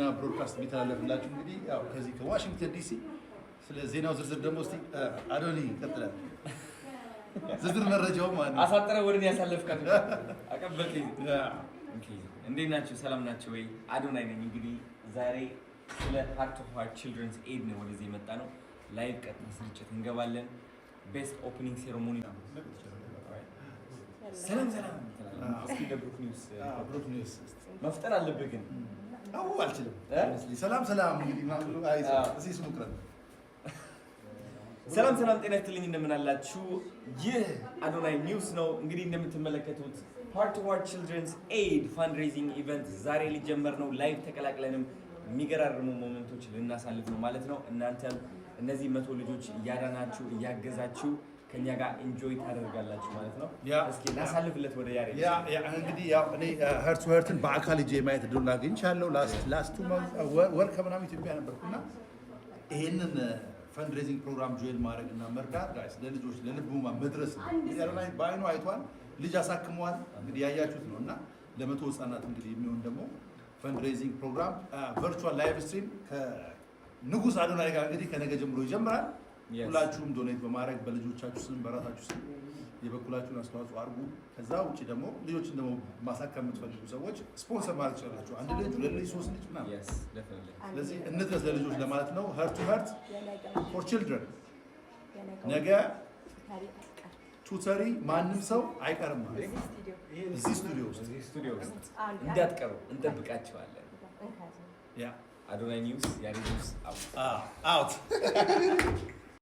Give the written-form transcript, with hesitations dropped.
ዜና ብሮድካስት የሚተላለፍላችሁ እንግዲህ ያው ከዚህ ከዋሽንግተን ዲሲ ስለ ዜናው ዝርዝር ደግሞ እስቲ አዶኒ ይቀጥላል። ዝርዝር መረጃው ማለት ነው። አሳጥረ ወርን ያሳለፍካት አቀበልኝ። እንዴት ናችሁ? ሰላም ናችሁ ወይ? አዶናይ ነኝ። እንግዲህ ዛሬ ስለ ሃርት ቱ ሃርት ቺልድረንስ ኤድ ነው ወደዚህ የመጣ ነው። ላይቭ ቀጥታ ስርጭት እንገባለን። ቤስት ኦፕኒንግ ሴሬሞኒ ሰላም ሰላም እስኪ ለብሩክ ኒውስ መፍጠር አለብህ ግን አው አልችልም። ሰላም ሰላም እንግዲህ ማለት አይዛ እዚህ ስሙ ቅረብ ሰላም ሰላም ጤና ይስጥልኝ እንደምን አላችሁ? ይህ አዶናይ ኒውስ ነው። እንግዲህ እንደምትመለከቱት ሃርት ቱ ሃርት ቺልድረንስ ኤድ ፈንድሬዚንግ ኢቨንት ዛሬ ሊጀመር ነው። ላይቭ ተቀላቅለንም የሚገራርሙ ሞመንቶች ልናሳልፍ ነው ማለት ነው። እናንተም እነዚህ 100 ልጆች እያዳናችሁ እያገዛችሁ ከኛ ጋር ኢንጆይ ታደርጋላችሁ ማለት ነው። እስኪ እናሳልፍለት ወደ ያሬ። እንግዲህ ያው እኔ ሃርት ቱ ሃርትን በአካል ሄጄ ማየት እድሉን አግኝቻለሁ። ላስት ወር ከምናምን ኢትዮጵያ ነበርኩና ይሄንን ፈንድሬዚንግ ፕሮግራም ጆይን ማድረግ እና መርዳት ጋይስ ለልጆች ለልብ ህሙማን መድረስ ነው። ያለና በአይኑ አይቷል፣ ልጅ አሳክመዋል። እንግዲህ ያያችሁት ነው እና ለ100 ህጻናት እንግዲህ የሚሆን ደግሞ ፈንድሬዚንግ ፕሮግራም ቨርቹዋል ላይቭ ስትሪም ከንጉስ አዶናይ ጋር እንግዲህ ከነገ ጀምሮ ይጀምራል። ሁላችሁም ዶኔት በማድረግ በልጆቻችሁ ስም በራሳችሁ ስም የበኩላችሁን አስተዋጽኦ አድርጉ። ከዛ ውጭ ደግሞ ልጆችን ደግሞ ማሳከም የምትፈልጉ ሰዎች ስፖንሰር ማለት ትችላላችሁ። አንድ ልጅ፣ ሁለት ልጅ፣ 3 ልጅ ምናምን። ስለዚህ እንድረስ ለልጆች ለማለት ነው። ሃርት ቱ ሃርት ፎር ቺልድረን ነገ ቱተሪ ማንም ሰው አይቀርም ማለት ነው። እዚህ ስቱዲዮ ውስጥ እንዳትቀሩ እንጠብቃችኋለን። ያ አዶናይ ኒውስ ያሬ ኒውስ አውት